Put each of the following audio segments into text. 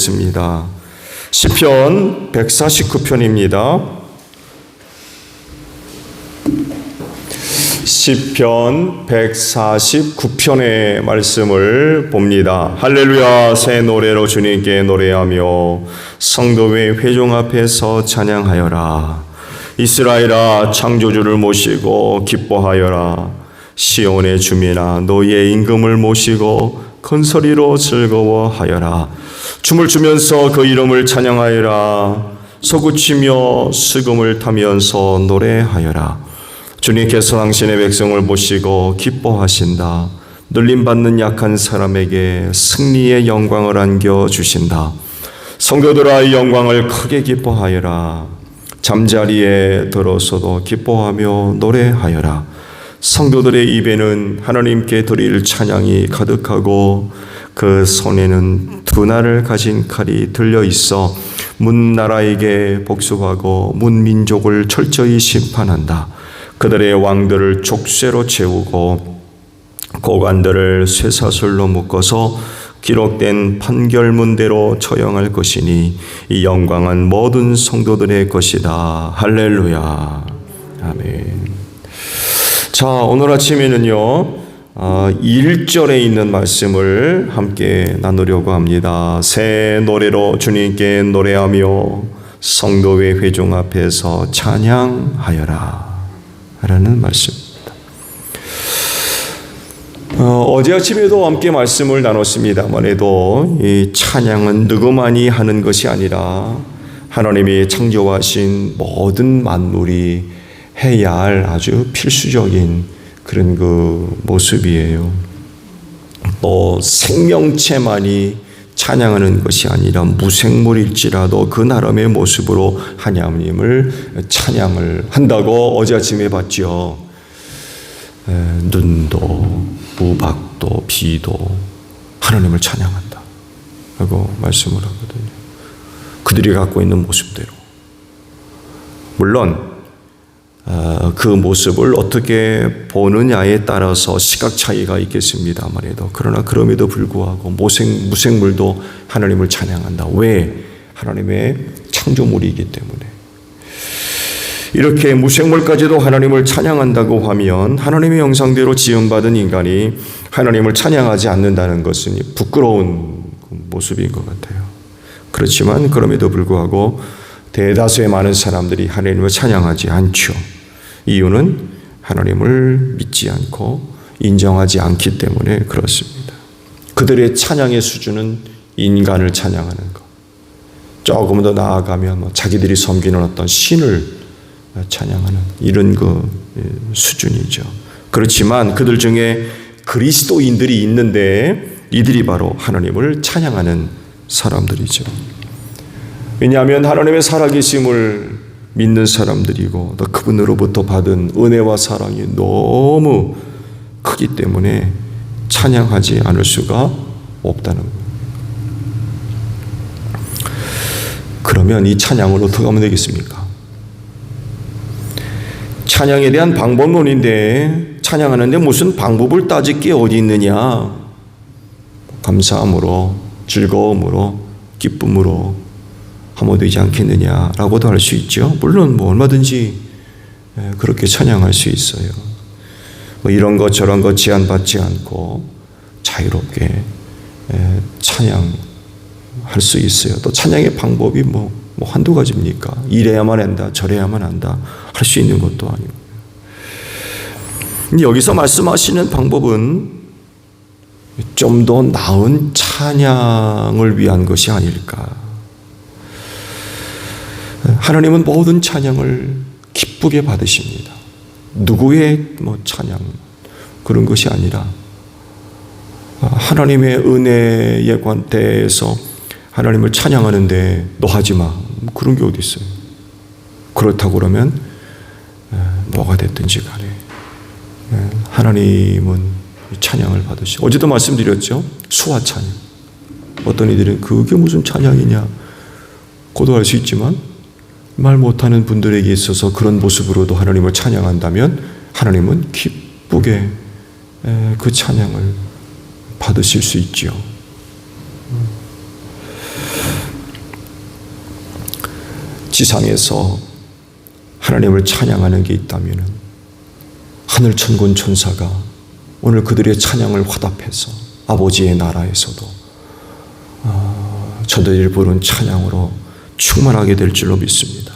보겠습니다. 시편 149편입니다. 시편 149편의 말씀을 봅니다. 할렐루야, 새 노래로 주님께 노래하며 성도의 회중 앞에서 찬양하여라. 이스라엘아, 창조주를 모시고 기뻐하여라. 시온의 주민아, 너희의 임금을 모시고 큰 소리로 즐거워하여라. 춤을 추면서 그 이름을 찬양하여라. 서구치며 수금을 타면서 노래하여라. 주님께서 당신의 백성을 모시고 기뻐하신다. 눌림받는 약한 사람에게 승리의 영광을 안겨주신다. 성도들아, 이 영광을 크게 기뻐하여라. 잠자리에 들어서도 기뻐하며 노래하여라. 성도들의 입에는 하나님께 드릴 찬양이 가득하고 그 손에는 두 날을 가진 칼이 들려 있어 문나라에게 복수하고 문민족을 철저히 심판한다. 그들의 왕들을 족쇄로 채우고 고관들을 쇠사슬로 묶어서 기록된 판결문대로 처형할 것이니 이 영광은 모든 성도들의 것이다. 할렐루야. 아멘. 자, 오늘 아침에는요 1절에 있는 말씀을 함께 나누려고 합니다. 새 노래로 주님께 노래하며 성도의 회중 앞에서 찬양하여라 라는 말씀입니다. 어제 아침에도 함께 말씀을 나눴습니다만 해도 이 찬양은 누구만이 하는 것이 아니라 하나님이 창조하신 모든 만물이 해야 할 아주 필수적인 그런 그 모습이에요. 또 생명체만이 찬양하는 것이 아니라 무생물일지라도 그 나름의 모습으로 하나님을 찬양을 한다고 어제 아침에 봤죠. 눈도 우박도 비도 하나님을 찬양한다 라고 말씀을 하거든요. 그들이 갖고 있는 모습대로. 물론 그 모습을 어떻게 보느냐에 따라서 시각 차이가 있겠습니다만 해도 그러나 그럼에도 불구하고 무생물도 하나님을 찬양한다. 왜? 하나님의 창조물이기 때문에. 이렇게 무생물까지도 하나님을 찬양한다고 하면 하나님의 형상대로 지음받은 인간이 하나님을 찬양하지 않는다는 것은 부끄러운 모습인 것 같아요. 그렇지만 그럼에도 불구하고 대다수의 많은 사람들이 하나님을 찬양하지 않죠. 이유는 하나님을 믿지 않고 인정하지 않기 때문에 그렇습니다. 그들의 찬양의 수준은 인간을 찬양하는 것. 조금 더 나아가면 자기들이 섬기는 어떤 신을 찬양하는 이런 그 수준이죠. 그렇지만 그들 중에 그리스도인들이 있는데 이들이 바로 하나님을 찬양하는 사람들이죠. 왜냐하면 하나님의 살아계심을 믿는 사람들이고 또 그분으로부터 받은 은혜와 사랑이 너무 크기 때문에 찬양하지 않을 수가 없다는 거예요. 그러면 이 찬양을 어떻게 하면 되겠습니까? 찬양에 대한 방법론인데 찬양하는데 무슨 방법을 따질 게 어디 있느냐? 감사함으로, 즐거움으로, 기쁨으로 하면 되지 않겠느냐라고도 할 수 있죠. 물론 뭐 얼마든지 그렇게 찬양할 수 있어요. 뭐 이런 것 저런 것 제한받지 않고 자유롭게 찬양할 수 있어요. 또 찬양의 방법이 뭐 한두 가지입니까? 이래야만 한다, 저래야만 한다 할 수 있는 것도 아니고. 여기서 말씀하시는 방법은 좀 더 나은 찬양을 위한 것이 아닐까. 하나님은 모든 찬양을 기쁘게 받으십니다. 누구의 찬양 그런 것이 아니라 하나님의 은혜에 관대해서 하나님을 찬양하는데 너 하지 마. 그런 게 어디 있어요? 그렇다고 그러면 뭐가 됐든지 간에 하나님은 찬양을 받으시고 어제도 말씀드렸죠. 수화 찬양. 어떤 이들은 그게 무슨 찬양이냐 고도할 수 있지만 말 못하는 분들에게 있어서 그런 모습으로도 하나님을 찬양한다면 하나님은 기쁘게 그 찬양을 받으실 수 있죠. 지상에서 하나님을 찬양하는 게 있다면 하늘 천군 천사가 오늘 그들의 찬양을 화답해서 아버지의 나라에서도 저들이 부른 찬양으로 충만하게 될 줄로 믿습니다.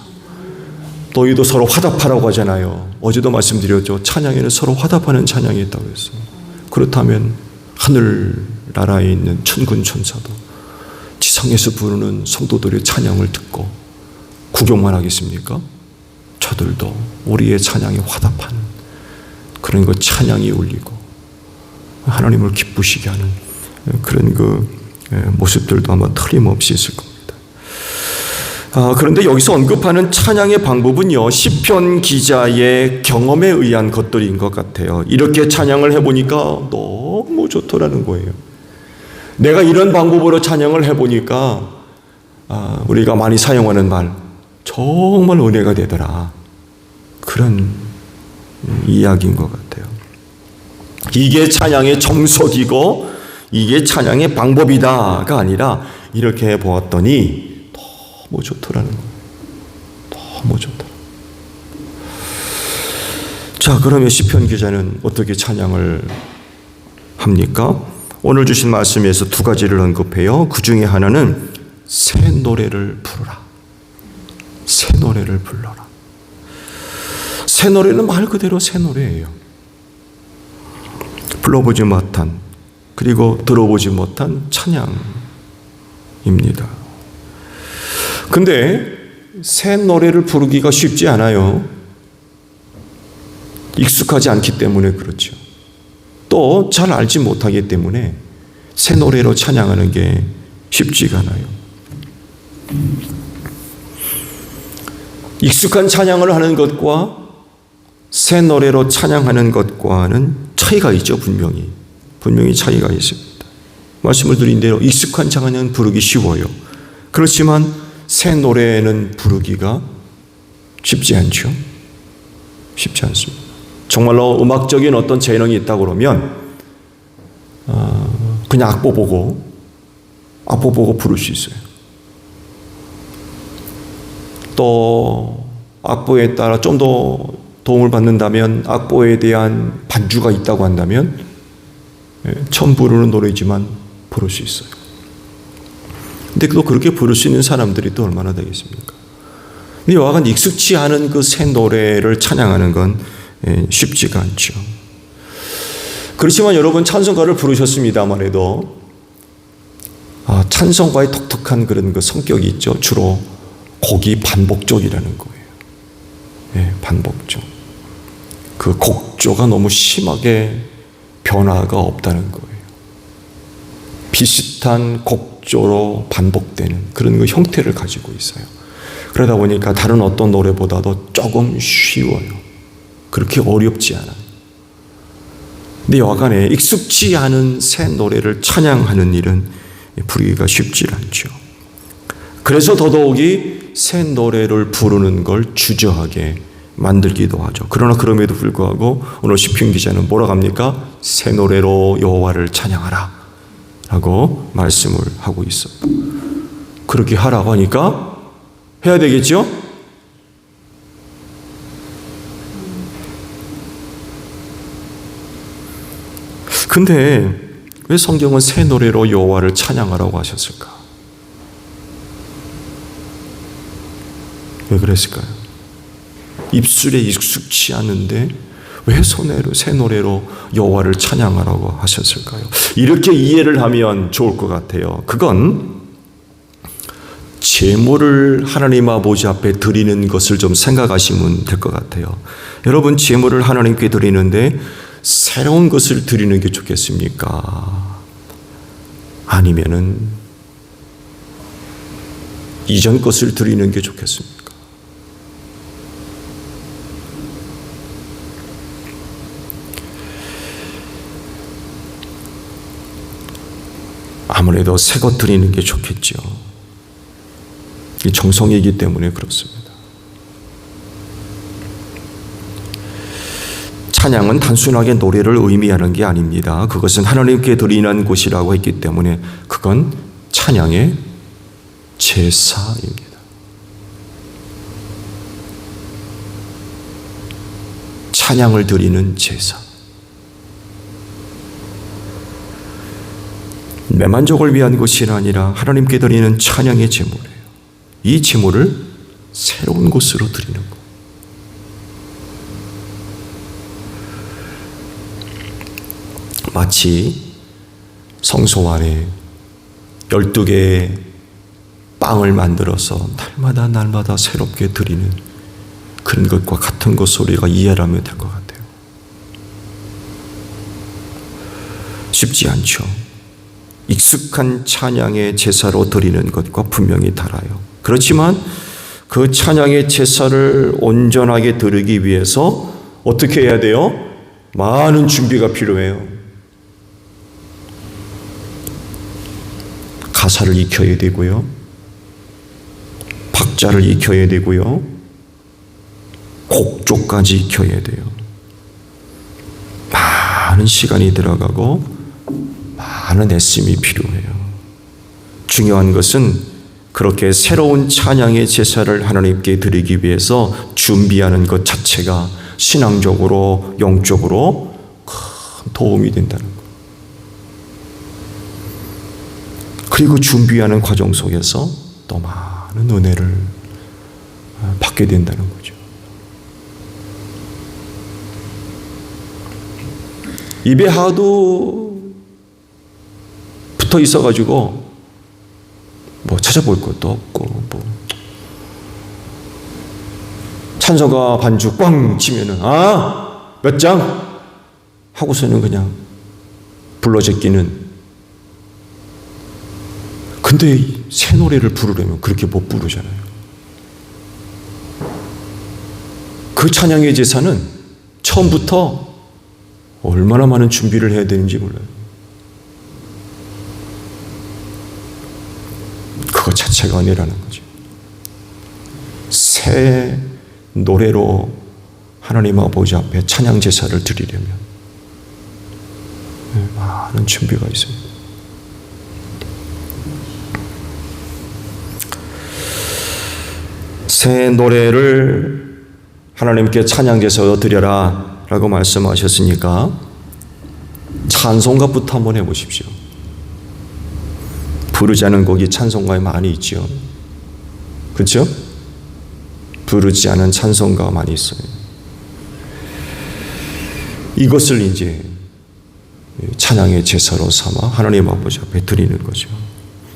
너희도 서로 화답하라고 하잖아요. 어제도 말씀드렸죠. 찬양에는 서로 화답하는 찬양이 있다고 했어요. 그렇다면 하늘나라에 있는 천군 천사도 지상에서 부르는 성도들의 찬양을 듣고 구경만 하겠습니까? 저들도 우리의 찬양에 화답하는 그런 그 찬양이 울리고 하나님을 기쁘시게 하는 그런 그 모습들도 아마 틀림없이 있을 겁니다. 그런데 여기서 언급하는 찬양의 방법은요, 시편 기자의 경험에 의한 것들인 것 같아요. 이렇게 찬양을 해보니까 너무 좋더라는 거예요. 내가 이런 방법으로 찬양을 해보니까 우리가 많이 사용하는 말, 정말 은혜가 되더라. 그런 이야기인 것 같아요. 이게 찬양의 정석이고 이게 찬양의 방법이다가 아니라 이렇게 보았더니 너무 좋더라는 거예요. 너무 좋더라. 자, 그러면 시편 기자는 어떻게 찬양을 합니까? 오늘 주신 말씀에서 두 가지를 언급해요. 그 중에 하나는 새 노래를 부르라. 새 노래를 불러라. 새 노래는 말 그대로 새 노래예요. 불러보지 못한, 그리고 들어보지 못한 찬양입니다. 근데 새 노래를 부르기가 쉽지 않아요. 익숙하지 않기 때문에 그렇죠. 또 잘 알지 못하기 때문에 새 노래로 찬양하는 게 쉽지가 않아요. 익숙한 찬양을 하는 것과 새 노래로 찬양하는 것과는 차이가 있죠. 분명히 차이가 있습니다. 말씀을 드린 대로 익숙한 찬양은 부르기 쉬워요. 그렇지만 새 노래는 부르기가 쉽지 않죠. 쉽지 않습니다. 정말로 음악적인 어떤 재능이 있다고 그러면 그냥 악보 보고 부를 수 있어요. 또 악보에 따라 좀 더 도움을 받는다면, 악보에 대한 반주가 있다고 한다면 처음 부르는 노래지만 부를 수 있어요. 근데 또 그렇게 부를 수 있는 사람들이 또 얼마나 되겠습니까? 근데 여하가 익숙치 않은 그 새 노래를 찬양하는 건 쉽지가 않죠. 그렇지만 여러분, 찬송가를 부르셨습니다만 해도 찬송가의 독특한 그런 그 성격이 있죠. 주로 곡이 반복적이라는 거예요. 반복적. 그 곡조가 너무 심하게 변화가 없다는 거예요. 비슷한 곡조로 반복되는 그런 그 형태를 가지고 있어요. 그러다 보니까 다른 어떤 노래보다도 조금 쉬워요. 그렇게 어렵지 않아요. 근데 여간에 익숙지 않은 새 노래를 찬양하는 일은 부르기가 쉽지 않죠. 그래서 더더욱이 새 노래를 부르는 걸 주저하게 만들기도 하죠. 그러나 그럼에도 불구하고 오늘 시편 기자는 뭐라고 합니까? 새 노래로 여호와를 찬양하라 라고 말씀을 하고 있어요. 그렇게 하라고 하니까 해야 되겠죠? 근데 왜 성경은 새 노래로 여호와를 찬양하라고 하셨을까? 왜 그랬을까요? 입술에 익숙치 않은데 왜 새 노래로 여호와를 찬양하라고 하셨을까요? 이렇게 이해를 하면 좋을 것 같아요. 그건 제물을 하나님 아버지 앞에 드리는 것을 좀 생각하시면 될 것 같아요. 여러분, 제물을 하나님께 드리는데 새로운 것을 드리는 게 좋겠습니까? 아니면은 이전 것을 드리는 게 좋겠습니까? 아무래도 새 것 드리는 게 좋겠죠. 이 정성이기 때문에 그렇습니다. 찬양은 단순하게 노래를 의미하는 게 아닙니다. 그것은 하나님께 드리는 곳이라고 했기 때문에 그건 찬양의 제사입니다. 찬양을 드리는 제사. 내 만족을 위한 것이 아니라 하나님께 드리는 찬양의 제물이에요. 이 제물을 새로운 곳으로 드리는 것. 마치 성소 안에 12개의 빵을 만들어서 날마다 새롭게 드리는 그런 것과 같은 것으로 우리가 이해를 하면 될 것 같아요. 쉽지 않죠. 익숙한 찬양의 제사로 드리는 것과 분명히 달라요. 그렇지만 그 찬양의 제사를 온전하게 드리기 위해서 어떻게 해야 돼요? 많은 준비가 필요해요. 가사를 익혀야 되고요. 박자를 익혀야 되고요. 곡조까지 익혀야 돼요. 많은 시간이 들어가고 많은 애씀이 필요해요. 중요한 것은 그렇게 새로운 찬양의 제사를 하나님께 드리기 위해서 준비하는 것 자체가 신앙적으로, 영적으로 큰 도움이 된다는 것. 그리고 준비하는 과정 속에서 또 많은 은혜를 받게 된다는 거죠. 입에 하도 붙어 있어가지고 뭐 찾아볼 것도 없고 뭐 찬송가 반주 꽝 치면은 몇 장 하고서는 그냥 불러 제끼는. 근데 새 노래를 부르려면 그렇게 못 부르잖아요. 그 찬양의 제사는 처음부터 얼마나 많은 준비를 해야 되는지 몰라요. 그것 자체가 은혜라는 거죠. 새 노래로 하나님 아버지 앞에 찬양 제사를 드리려면 많은 준비가 있습니다. 새 노래를 하나님께 찬양 제사로 드려라 라고 말씀하셨으니까 찬송가부터 한번 해보십시오. 부르지 않은 곡이 찬송가에 많이 있죠. 그렇죠? 부르지 않은 찬송가가 많이 있어요. 이것을 이제 찬양의 제사로 삼아 하나님 아버지 앞에 드리는 거죠.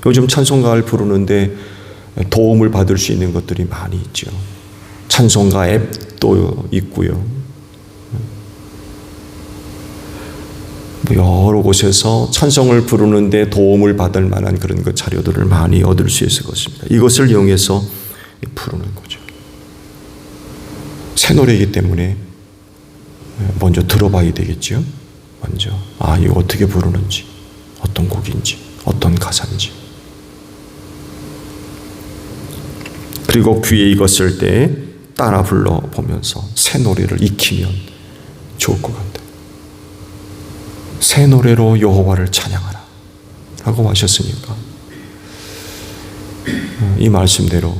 요즘 찬송가를 부르는데 도움을 받을 수 있는 것들이 많이 있죠. 찬송가 앱도 있고요. 여러 곳에서 찬송을 부르는데 도움을 받을 만한 그런 그 자료들을 많이 얻을 수 있을 것입니다. 이것을 이용해서 부르는 거죠. 새 노래이기 때문에 먼저 들어봐야 되겠죠. 먼저 이거 어떻게 부르는지, 어떤 곡인지, 어떤 가사인지. 그리고 귀에 익었을 때 따라 불러보면서 새 노래를 익히면 좋을 것 같아요. 새 노래로 여호와를 찬양하라 라고 하셨으니까 이 말씀대로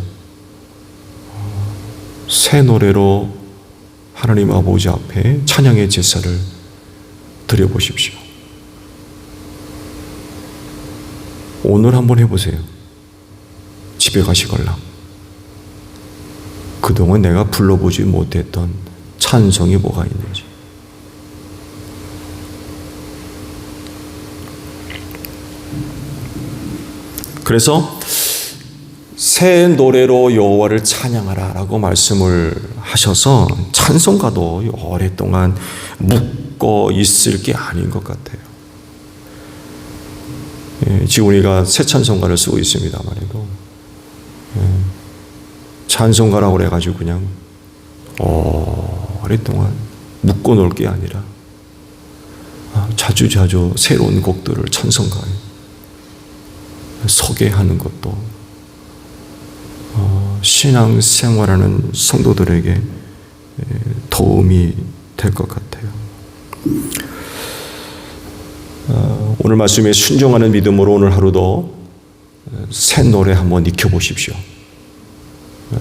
새 노래로 하나님 아버지 앞에 찬양의 제사를 드려보십시오. 오늘 한번 해보세요. 집에 가시걸랑 그동안 내가 불러보지 못했던 찬송이 뭐가 있는지. 그래서 새 노래로 여호와를 찬양하라 라고 말씀을 하셔서 찬송가도 오랫동안 묶어 있을 게 아닌 것 같아요. 지금 우리가 새 찬송가를 쓰고 있습니다만 찬송가라고 그래가지고 그냥 오랫동안 묶어 놓을 게 아니라 자주자주 새로운 곡들을 찬송가에 소개하는 것도 신앙생활하는 성도들에게 도움이 될 것 같아요. 오늘 말씀에 순종하는 믿음으로 오늘 하루도 새 노래 한번 익혀보십시오.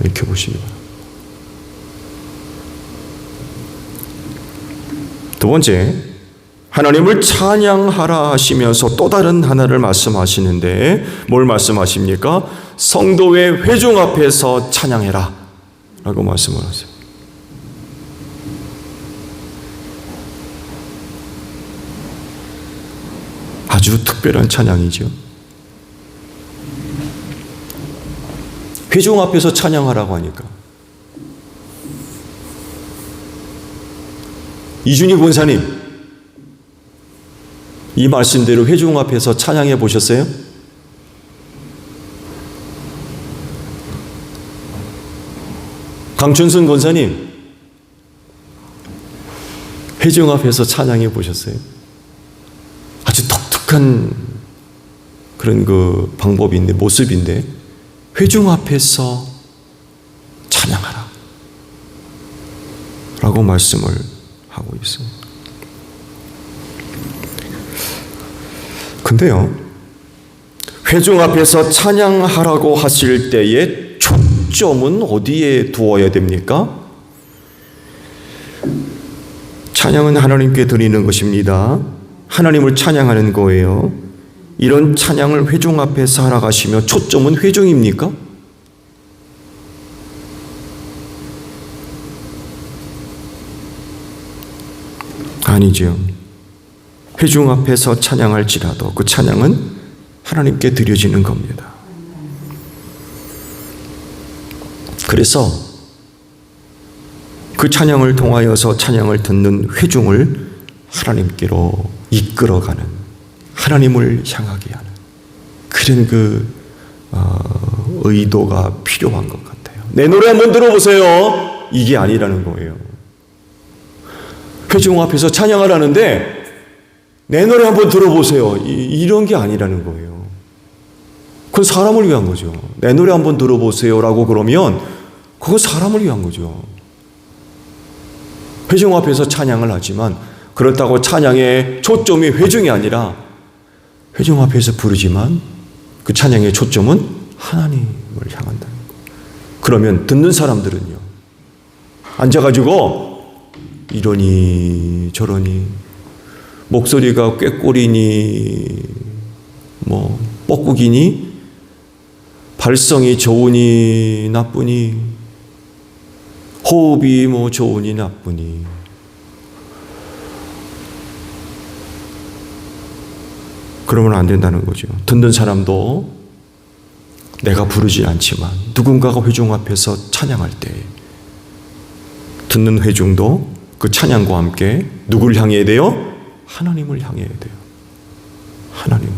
익혀보시기 바랍니다. 두 번째, 하나님을 찬양하라 하시면서 또 다른 하나를 말씀하시는데 뭘 말씀하십니까? 성도의 회중 앞에서 찬양해라 라고 말씀을 하세요. 아주 특별한 찬양이죠. 회중 앞에서 찬양하라고 하니까 이준희 권사님, 이 말씀대로 회중 앞에서 찬양해 보셨어요? 강춘순 권사님, 회중 앞에서 찬양해 보셨어요? 아주 독특한 그런 그 방법인데, 모습인데, 회중 앞에서 찬양하라 라고 말씀을 하고 있습니다. 근데요, 회중 앞에서 찬양하라고 하실 때에 초점은 어디에 두어야 됩니까? 찬양은 하나님께 드리는 것입니다. 하나님을 찬양하는 거예요. 이런 찬양을 회중 앞에서 하라 하시며 초점은 회중입니까? 아니죠. 회중 앞에서 찬양할지라도 그 찬양은 하나님께 드려지는 겁니다. 그래서 그 찬양을 통하여서 찬양을 듣는 회중을 하나님께로 이끌어가는, 하나님을 향하게 하는 그런 그 의도가 필요한 것 같아요. 내 노래 한번 들어보세요, 이게 아니라는 거예요. 회중 앞에서 찬양하라는데 내 노래 한번 들어보세요, 이런 게 아니라는 거예요. 그건 사람을 위한 거죠. 내 노래 한번 들어보세요 라고 그러면 그건 사람을 위한 거죠. 회중 앞에서 찬양을 하지만 그렇다고 찬양의 초점이 회중이 아니라 회중 앞에서 부르지만 그 찬양의 초점은 하나님을 향한다는 거예요. 그러면 듣는 사람들은요, 앉아가지고 이러니 저러니, 목소리가 꾀꼬리니 뭐 뻐꾸기니, 발성이 좋으니 나쁘니, 호흡이 뭐 좋으니 나쁘니, 그러면 안 된다는 거죠. 듣는 사람도 내가 부르지 않지만 누군가가 회중 앞에서 찬양할 때 듣는 회중도 그 찬양과 함께 누구를 향해야 돼요? 하나님을 향해야 돼요. 하나님을.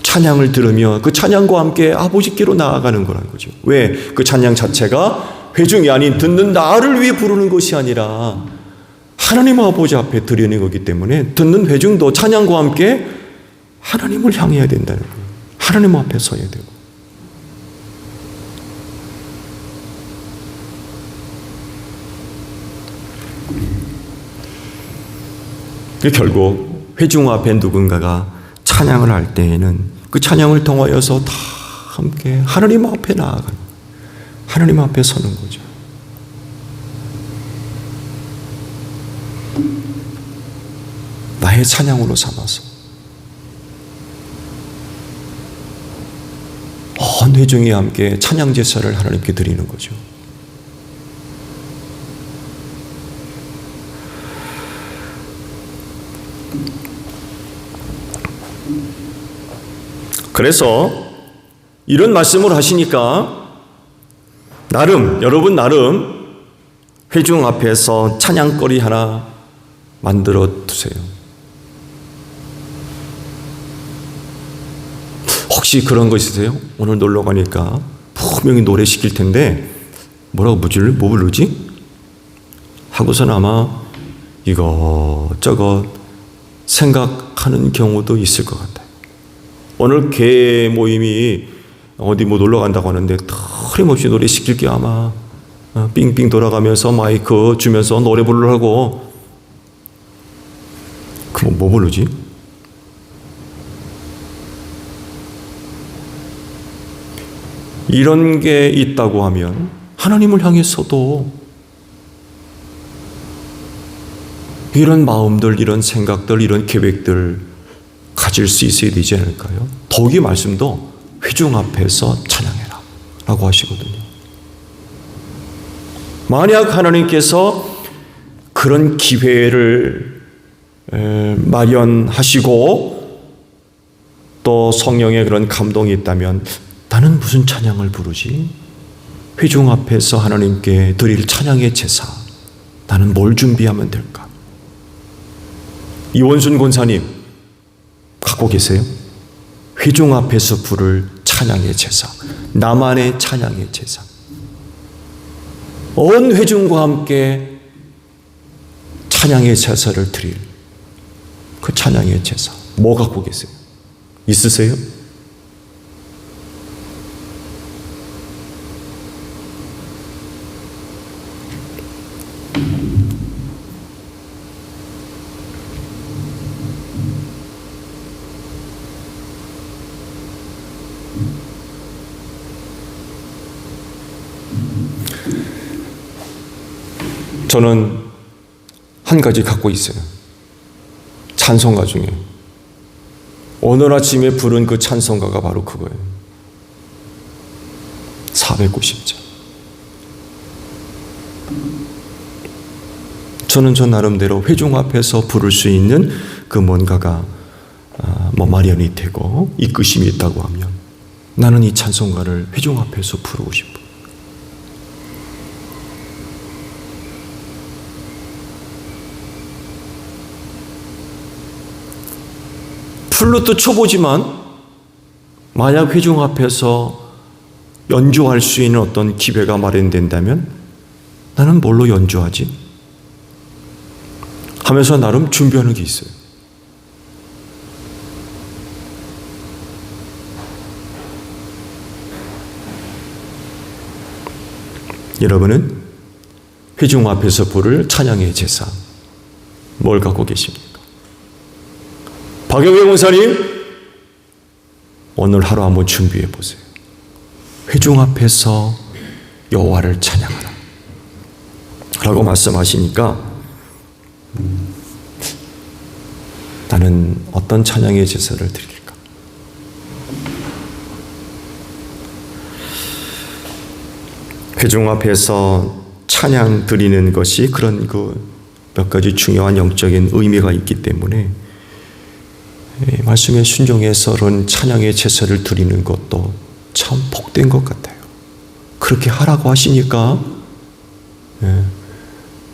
찬양을 들으며 그 찬양과 함께 아버지께로 나아가는 거라는 거죠. 왜? 그 찬양 자체가 회중이 아닌 듣는 나를 위해 부르는 것이 아니라 하나님 아버지 앞에 드리는 거기 때문에 듣는 회중도 찬양과 함께 하나님을 향해야 된다는 거예요. 하나님 앞에 서야 되고. 결국 회중 앞에 누군가가 찬양을 할 때에는 그 찬양을 통하여서 다 함께 하나님 앞에 나아가는, 하나님 앞에 서는 거죠. 나의 찬양으로 삼아서 온 회중이 함께 찬양 제사를 하나님께 드리는 거죠. 그래서 이런 말씀을 하시니까 여러분 나름 회중 앞에서 찬양거리 하나 만들어 두세요. 혹시 그런 거 있으세요? 오늘 놀러 가니까 분명히 노래 시킬 텐데 뭐 부르지? 하고서는 아마 이것저것 생각하는 경우도 있을 것 같아요. 오늘 개 모임이 어디 뭐 놀러 간다고 하는데 틀림없이 노래 시킬 게 아마 빙빙 돌아가면서 마이크 주면서 노래 부르라고. 그럼 뭐 부르지? 이런 게 있다고 하면 하나님을 향해서도 이런 마음들, 이런 생각들, 이런 계획들 가질 수 있어야 되지 않을까요? 더욱이 말씀도 회중 앞에서 찬양해라 라고 하시거든요. 만약 하나님께서 그런 기회를 마련하시고 또 성령의 그런 감동이 있다면 나는 무슨 찬양을 부르지? 회중 앞에서 하나님께 드릴 찬양의 제사, 나는 뭘 준비하면 될까? 이원순 권사님 갖고 계세요? 회중 앞에서 부를 찬양의 제사, 나만의 찬양의 제사, 온 회중과 함께 찬양의 제사를 드릴 그 찬양의 제사, 뭐 갖고 계세요? 있으세요? 저는 한 가지 갖고 있어요. 찬송가 중에 오늘 아침에 부른 그 찬송가가 바로 그거예요. 490절. 저는 저 나름대로 회중 앞에서 부를 수 있는 그 뭔가가 마련이 되고 이끄심이 있다고 하면 나는 이 찬송가를 회중 앞에서 부르고 싶어. 플루트 초보지만 만약 회중 앞에서 연주할 수 있는 어떤 기회가 마련된다면 나는 뭘로 연주하지? 하면서 나름 준비하는 게 있어요. 여러분은 회중 앞에서 부를 찬양의 제사 뭘 갖고 계십니까? 박영경 목사님, 오늘 하루 한번 준비해 보세요. 회중 앞에서 여호와를 찬양하라 라고 말씀하시니까 나는 어떤 찬양의 제사를 드릴까? 회중 앞에서 찬양 드리는 것이 그런 그 몇 가지 중요한 영적인 의미가 있기 때문에 말씀에 순종해서 그런 찬양의 제사를 드리는 것도 참 복된 것 같아요. 그렇게 하라고 하시니까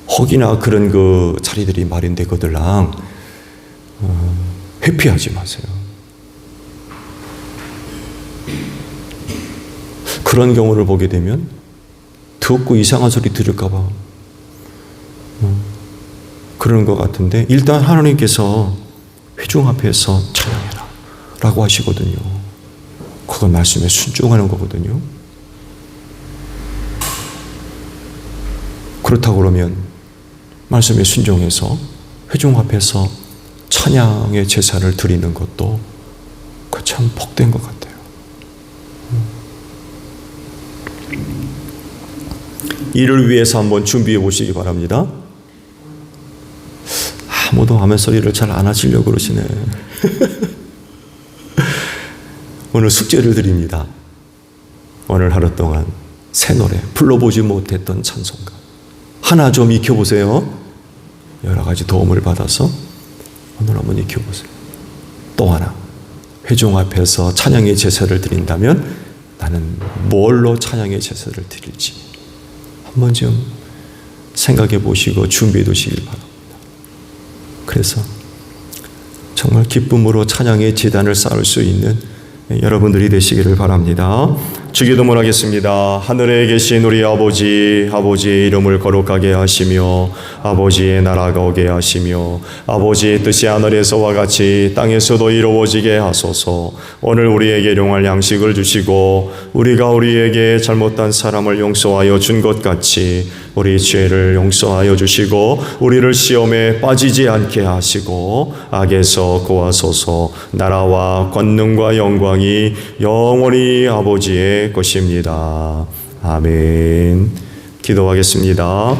혹이나 그런 그 자리들이 마련되거들랑 회피하지 마세요. 그런 경우를 보게 되면 듣고 이상한 소리 들을까 봐 그러는 것 같은데 일단 하나님께서 회중 앞에서 찬양해라 라고 하시거든요. 그건 말씀에 순종하는 거거든요. 그렇다고 그러면 말씀에 순종해서 회중 앞에서 찬양의 제사를 드리는 것도 그 참 복된 것 같아요. 이를 위해서 한번 준비해 보시기 바랍니다. 아무도 아멘 소리를 잘 안 하시려고 그러시네. 오늘 숙제를 드립니다. 오늘 하루 동안 새 노래, 불러보지 못했던 찬송가 하나 좀 익혀보세요. 여러 가지 도움을 받아서 오늘 한번 익혀보세요. 또 하나, 회중 앞에서 찬양의 제사를 드린다면 나는 뭘로 찬양의 제사를 드릴지 한번 좀 생각해 보시고 준비해 두시길 바랍니다. 그래서 정말 기쁨으로 찬양의 제단을 쌓을 수 있는 여러분들이 되시기를 바랍니다. 주기도문 하겠습니다. 하늘에 계신 우리 아버지, 아버지의 이름을 거룩하게 하시며 아버지의 나라가 오게 하시며 아버지의 뜻이 하늘에서와 같이 땅에서도 이루어지게 하소서. 오늘 우리에게 일용할 양식을 주시고 우리가 우리에게 잘못한 사람을 용서하여 준 것 같이 우리 죄를 용서하여 주시고 우리를 시험에 빠지지 않게 하시고 악에서 구하소서. 나라와 권능과 영광이 영원히 아버지의 것입니다. 아멘. 기도하겠습니다.